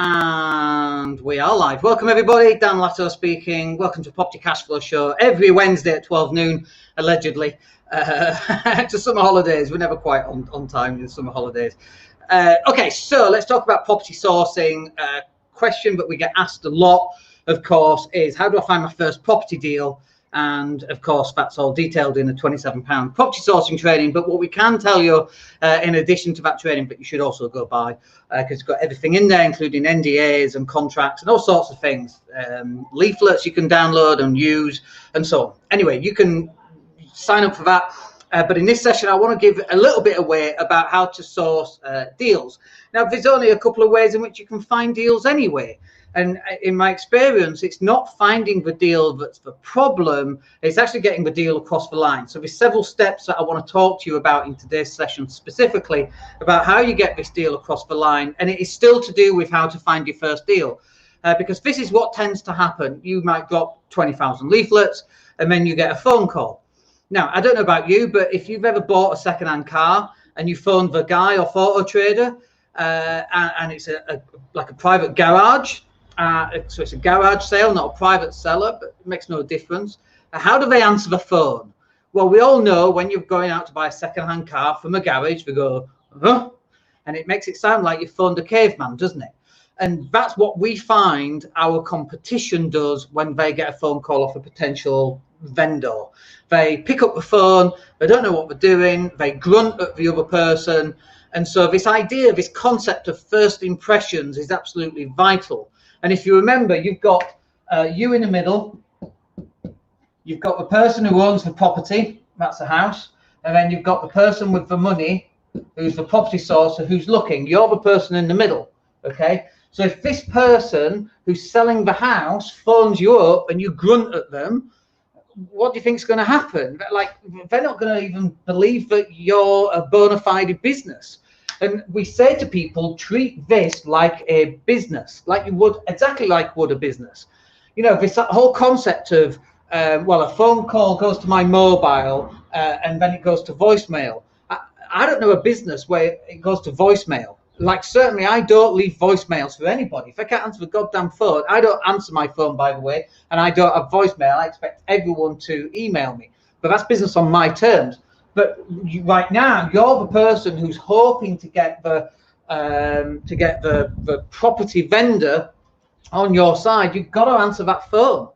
And we are live. Welcome everybody, Dan Latto speaking. Welcome to Property Cashflow Show every Wednesday at 12 noon, allegedly, to summer holidays. We're never quite on time in summer holidays. Okay, so let's talk about property sourcing. Question that we get asked a lot, of course, is how do I find my first property deal? And of course, that's all detailed in the £27 property sourcing training. But what we can tell you, in addition to that training, but you should also go buy, because it's got everything in there, including NDAs and contracts and all sorts of things, leaflets you can download and use, and so on. Anyway, you can sign up for that. But in this session, I want to give a little bit away about how to source deals. Now, there's only a couple of ways in which you can find deals anyway. And in my experience, it's not finding the deal that's the problem, it's actually getting the deal across the line. So there's several steps that I want to talk to you about in today's session, specifically about how you get this deal across the line. And it is still to do with how to find your first deal, because this is what tends to happen. You might drop 20,000 leaflets and then you get a phone call. Now, I don't know about you, but if you've ever bought a second-hand car and you phoned the guy or photo trader, and it's like a private garage, so it's a garage sale, not a private seller, but it makes no difference. How do they answer the phone? Well, we all know when you're going out to buy a second-hand car from a garage, they go, huh? And it makes it sound like you phoned a caveman, doesn't it? And that's what we find our competition does when they get a phone call off a potential vendor. They pick up the phone, they don't know what they're doing, they grunt at the other person. And so this idea, this concept of first impressions is absolutely vital. And if you remember, you've got you in the middle, you've got the person who owns the property, that's the house, and then you've got the person with the money, who's the property sourcer, who's looking. You're the person in the middle, okay? So if this person who's selling the house phones you up and you grunt at them, what do you think is going to happen? Like, they're not going to even believe that you're a bona fide business. And we say to people, treat this like a business, like you would, exactly like would a business. You know, this whole concept of, well, a phone call goes to my mobile and then it goes to voicemail. I don't know a business where it goes to voicemail. Like, certainly I don't leave voicemails for anybody. If I can't answer the goddamn phone, I don't answer my phone, by the way, and I don't have voicemail. I expect everyone to email me. But that's business on my terms. But right now, you're the person who's hoping to get the property vendor on your side. You've got to answer that phone,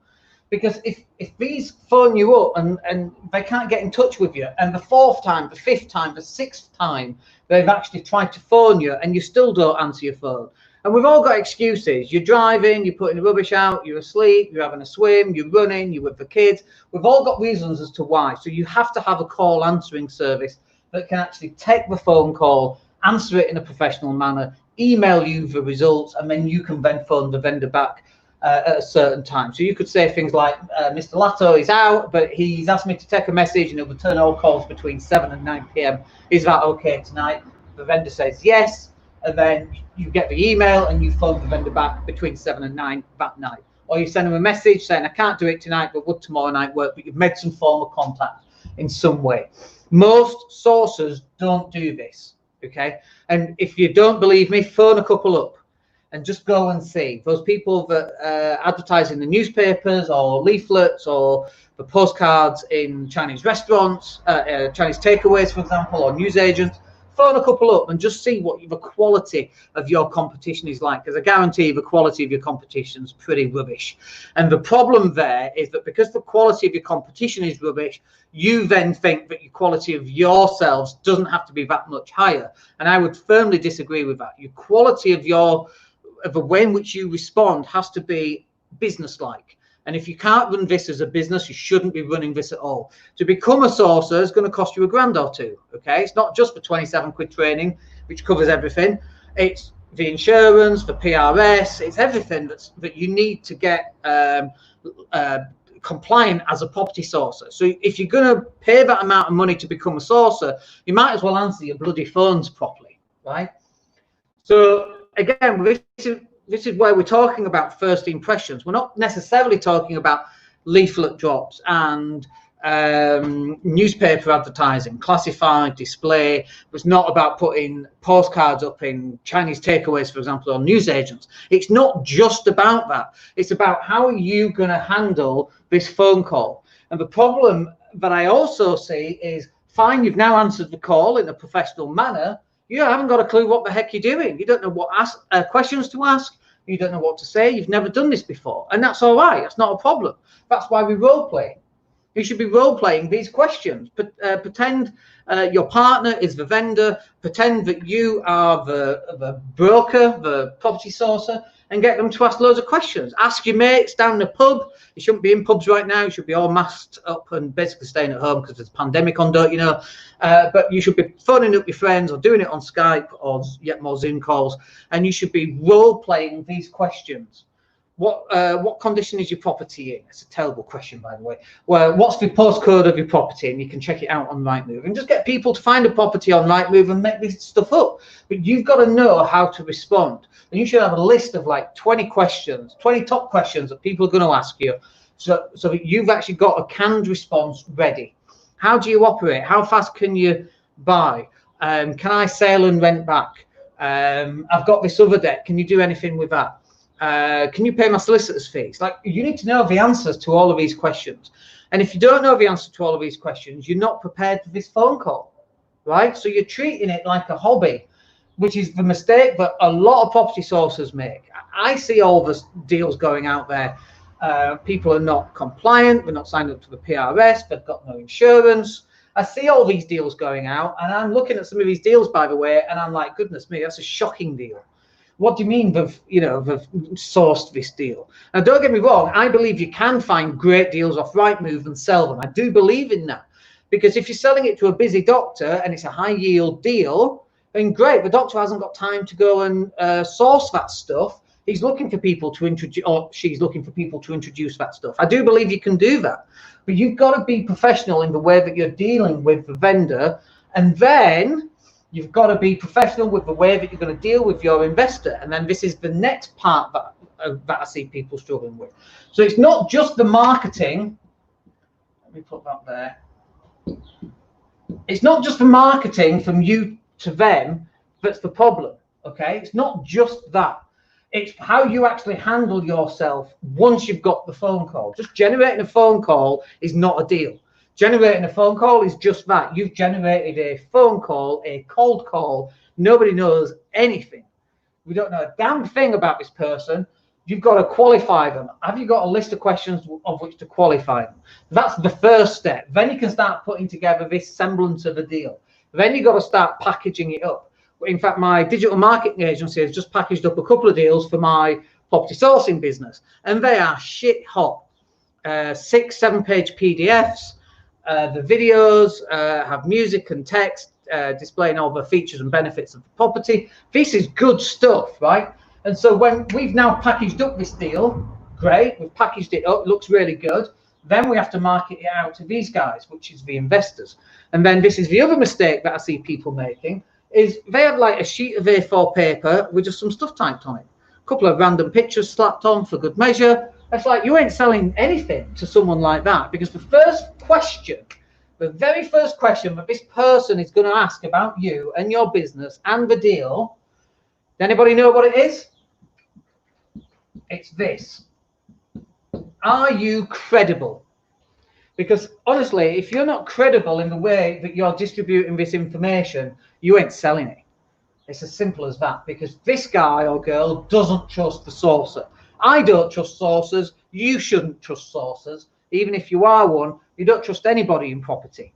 because if these phone you up and they can't get in touch with you, and the fourth time, the fifth time, the sixth time they've actually tried to phone you and you still don't answer your phone. And we've all got excuses. You're driving, you're putting the rubbish out, you're asleep, you're having a swim, you're running, you're with the kids. We've all got reasons as to why. So you have to have a call answering service that can actually take the phone call, answer it in a professional manner, email you the results, and then you can then phone the vendor back at a certain time. So you could say things like, Mr. Latto is out, but he's asked me to take a message and he'll return all calls between 7 and 9 p.m. Is that okay tonight? The vendor says yes. And then you get the email and you phone the vendor back between 7 and 9 that night. Or you send them a message saying, I can't do it tonight, but would tomorrow night work? But you've made some form of contact in some way. Most sourcers don't do this, okay? And if you don't believe me, phone a couple up and just go and see. Those people that advertise in the newspapers or leaflets or the postcards in Chinese restaurants, Chinese takeaways, for example, or newsagents, phone a couple up and just see what the quality of your competition is like, because I guarantee the quality of your competition is pretty rubbish. And the problem there is that because the quality of your competition is rubbish, you then think that your quality of yourselves doesn't have to be that much higher. And I would firmly disagree with that. Your quality of the way in which you respond has to be business-like. And if you can't run this as a business, you shouldn't be running this at all. To become a sourcer is going to cost you £1 or two. Okay, it's not just for 27 quid training, which covers everything. It's the insurance, the PRS, it's everything that you need to get compliant as a property sourcer. So if you're going to pay that amount of money to become a sourcer, you might as well answer your bloody phones properly, right? So again, this is where we're talking about first impressions. We're not necessarily talking about leaflet drops and newspaper advertising, classified, display. It was not about putting postcards up in Chinese takeaways, for example, or newsagents. It's not just about that. It's about how are you going to handle this phone call. And the problem that I also see is, fine, you've now answered the call in a professional manner. You haven't got a clue what the heck you're doing. You don't know what questions to ask. You don't know what to say. You've never done this before. And that's all right. That's not a problem. That's why we role play. You should be role playing these questions. Pretend your partner is the vendor. Pretend that you are the broker, the property sourcer, and get them to ask loads of questions. Ask your mates down the pub. You shouldn't be in pubs right now. You should be all masked up and basically staying at home because there's a pandemic on, don't you know? But you should be phoning up your friends or doing it on Skype or yet more Zoom calls, and you should be role playing these questions. What condition is your property in? It's a terrible question, by the way. Well, what's the postcode of your property? And you can check it out on Rightmove, and just get people to find a property on Rightmove and make this stuff up. But you've got to know how to respond, and you should have a list of like 20 questions, 20 top questions that people are going to ask you, so that you've actually got a canned response ready. How do you operate? How fast can you buy? Can I sell and rent back? I've got this other debt. Can you do anything with that? Can you pay my solicitor's fees? Like, you need to know the answers to all of these questions. And if you don't know the answer to all of these questions, you're not prepared for this phone call, right? So you're treating it like a hobby, which is the mistake that a lot of property sources make. I see all the deals going out there. People are not compliant. They're not signed up to the PRS. They've got no insurance. I see all these deals going out, and I'm looking at some of these deals, by the way, and I'm like, goodness me, that's a shocking deal. What do you mean they've sourced this deal? Now, don't get me wrong. I believe you can find great deals off Rightmove and sell them. I do believe in that, because if you're selling it to a busy doctor and it's a high yield deal, then great. The doctor hasn't got time to go and source that stuff. He's looking for people to introduce, or she's looking for people to introduce that stuff. I do believe you can do that, but you've got to be professional in the way that you're dealing with the vendor, and then you've got to be professional with the way that you're going to deal with your investor. And then this is the next part that I see people struggling with. So it's not just the marketing. Let me put that there. It's not just the marketing from you to them that's the problem, okay? It's not just that. It's how you actually handle yourself once you've got the phone call. Just generating a phone call is not a deal. Generating a phone call is just that. You've generated a phone call, a cold call. Nobody knows anything. We don't know a damn thing about this person. You've got to qualify them. Have you got a list of questions of which to qualify them? That's the first step. Then you can start putting together this semblance of a deal. Then you've got to start packaging it up. In fact, my digital marketing agency has just packaged up a couple of deals for my property sourcing business, and they are shit hot. 6-7 page PDFs. The videos have music and text displaying all the features and benefits of the property. This is good stuff, right? And so when we've now packaged up this deal, great, we've packaged it up, looks really good. Then we have to market it out to these guys, which is the investors. And then this is the other mistake that I see people making, is they have like a sheet of A4 paper with just some stuff typed on it. A couple of random pictures slapped on for good measure. It's like, you ain't selling anything to someone like that, because the first question, the very first question that this person is going to ask about you and your business and the deal, does anybody know what it is? It's this. Are you credible? Because honestly, if you're not credible in the way that you're distributing this information, you ain't selling it. It's as simple as that, because this guy or girl doesn't trust the sourcer. I don't trust sources. You shouldn't trust sources. Even if you are one, you don't trust anybody in property.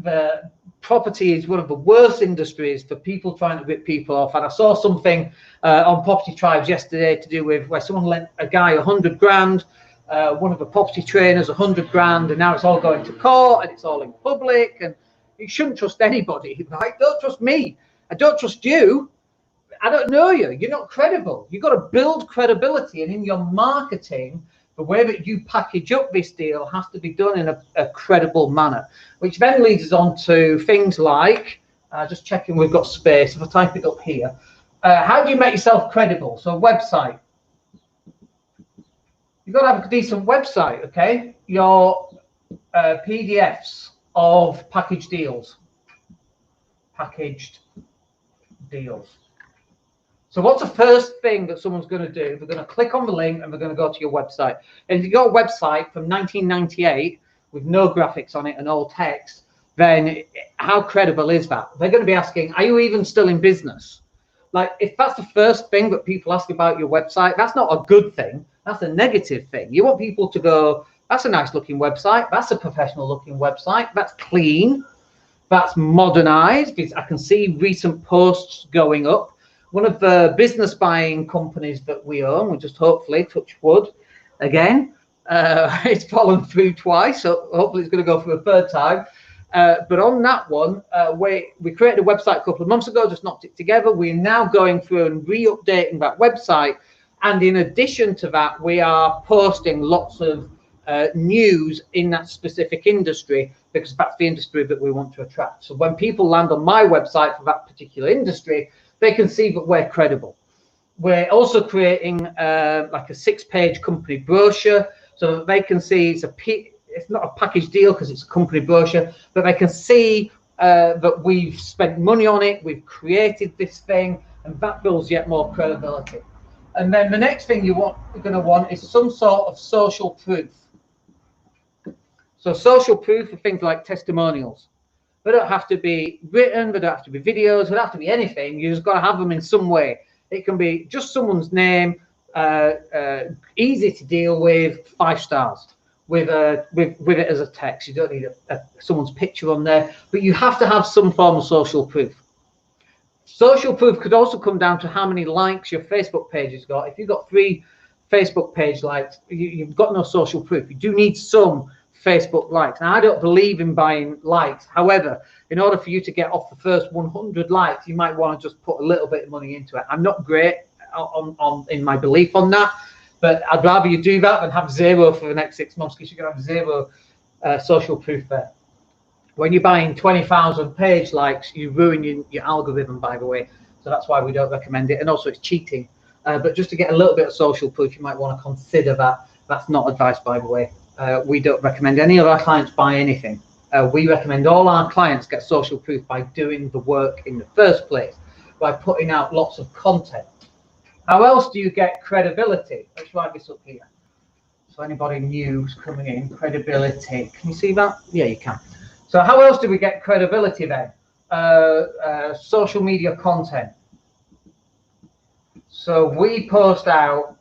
The property is one of the worst industries for people trying to rip people off. And I saw something on Property Tribes yesterday to do with where someone lent a guy 100 grand, one of the property trainers 100 grand, and now it's all going to court and it's all in public. And you shouldn't trust anybody, right? Don't trust me. I don't trust you. I don't know you. You're not credible. You've got to build credibility, and in your marketing, the way that you package up this deal has to be done in a credible manner, which then leads us on to things like, just checking we've got space. If I type it up here, how do you make yourself credible? So website. You've got to have a decent website, okay? Your PDFs of packaged deals. Packaged deals. So what's the first thing that someone's going to do? They're going to click on the link and they're going to go to your website. And if you've got a website from 1998 with no graphics on it and all text, then how credible is that? They're going to be asking, are you even still in business? Like, if that's the first thing that people ask about your website, that's not a good thing. That's a negative thing. You want people to go, that's a nice looking website. That's a professional looking website. That's clean. That's modernized. I can see recent posts going up. One of the business buying companies that we own, we just hopefully touch wood again, it's fallen through twice, so hopefully it's going to go for a third time. But on that one, we created a website a couple of months ago, just knocked it together. We're now going through and re-updating that website. And in addition to that, we are posting lots of news in that specific industry, because that's the industry that we want to attract. So when people land on my website for that particular industry, they can see that we're credible. We're also creating like a 6-page company brochure, so that they can see it's not a package deal because it's a company brochure, but they can see that we've spent money on it, we've created this thing, and that builds yet more credibility. And then the next thing you're going to want is some sort of social proof. So social proof are things like testimonials. They don't have to be written, they don't have to be videos, they don't have to be anything. You just got to have them in some way. It can be just someone's name, easy to deal with, 5 stars. With it as a text. You don't need someone's picture on there, but you have to have some form of social proof. Social proof could also come down to how many likes your Facebook page has got. If you've got 3 Facebook page likes, you've got no social proof. You do need some Facebook likes. Now, I don't believe in buying likes. However, in order for you to get off the first 100 likes, you might want to just put a little bit of money into it. I'm not great in my belief on that, but I'd rather you do that than have 0 for the next 6 months, because you're going to have 0 social proof there. When you're buying 20,000 page likes, you ruin your algorithm, by the way. So that's why we don't recommend it. And also it's cheating. But just to get a little bit of social proof, you might want to consider that. That's not advice, by the way. We don't recommend any of our clients buy anything. We recommend all our clients get social proof by doing the work in the first place, by putting out lots of content. How else do you get credibility? Let's write this up here. So anybody new's coming in, credibility. Can you see that? Yeah, you can. So how else do we get credibility then? Social media content. So we post out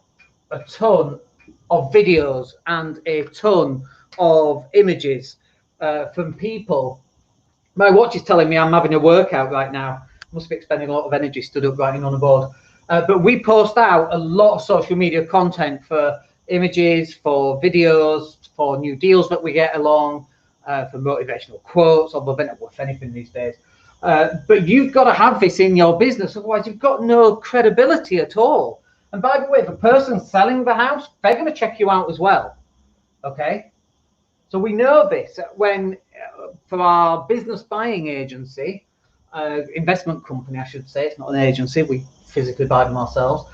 a ton of videos and a ton of images from people. My watch is telling me I'm having a workout right now. Must be expending a lot of energy stood up writing on a board. But we post out a lot of social media content for images, for videos, for new deals that we get along, for motivational quotes, although they're not worth anything these days. But you've got to have this in your business, otherwise you've got no credibility at all. And by the way, the person selling the house, they're going to check you out as well. Okay? So we know this when, for our business buying agency, investment company, I should say, it's not an agency, we physically buy them ourselves.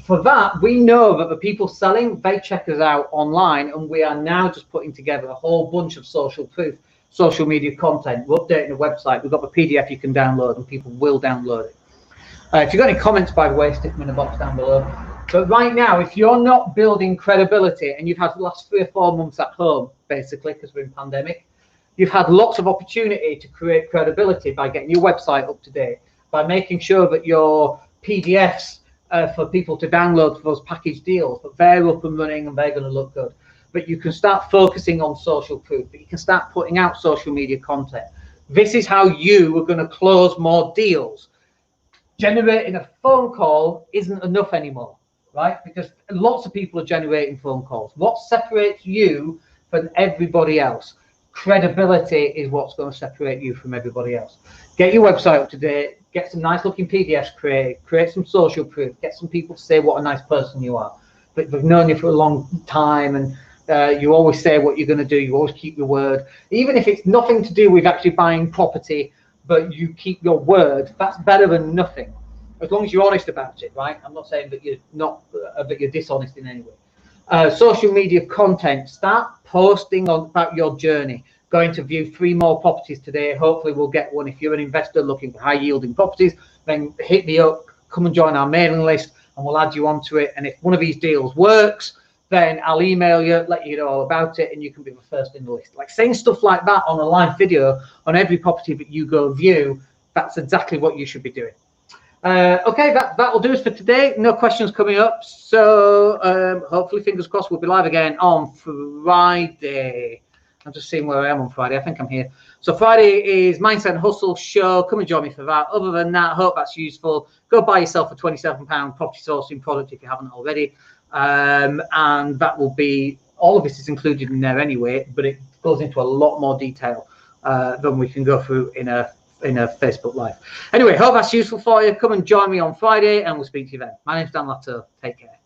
For that, we know that the people selling, they check us out online, and we are now just putting together a whole bunch of social proof, social media content. We're updating the website. We've got the PDF you can download, and people will download it. If you've got any comments, by the way, stick them in the box down below. But right now, if you're not building credibility, and you've had the last 3 or 4 months at home, basically, because we're in pandemic, you've had lots of opportunity to create credibility by getting your website up to date, by making sure that your PDFs for people to download for those package deals, that they're up and running and they're going to look good. But you can start focusing on social proof, but you can start putting out social media content. This is how you are going to close more deals. Generating a phone call isn't enough anymore, right? Because lots of people are generating phone calls. What separates you from everybody else? Credibility is what's going to separate you from everybody else. Get your website up to date, get some nice looking PDFs create some social proof, get some people to say what a nice person you are. But they've known you for a long time, and you always say what you're going to do, you always keep your word. Even if it's nothing to do with actually buying property, but you keep your word, that's better than nothing. As long as you're honest about it, right? I'm not saying that you're not, that you're dishonest in any way. Social media content. Start posting about your journey. Going to view 3 more properties today. Hopefully we'll get one. If you're an investor looking for high yielding properties, then hit me up, come and join our mailing list, and we'll add you onto it. And if one of these deals works, then I'll email you, let you know all about it, and you can be the first in the list. Like saying stuff like that on a live video on every property that you go view, that's exactly what you should be doing. Okay, that will do us for today. No questions coming up. So hopefully, fingers crossed, we'll be live again on Friday. I'm just seeing where I am on Friday. I think I'm here. So Friday is Mindset and Hustle show. Come and join me for that. Other than that, I hope that's useful. Go buy yourself a £27 property sourcing product if you haven't already. And that will be, all of this is included in there anyway, but it goes into a lot more detail than we can go through in a Facebook Live. Anyway, hope that's useful for you. Come and join me on Friday and we'll speak to you then. My name's Dan Latto. Take care.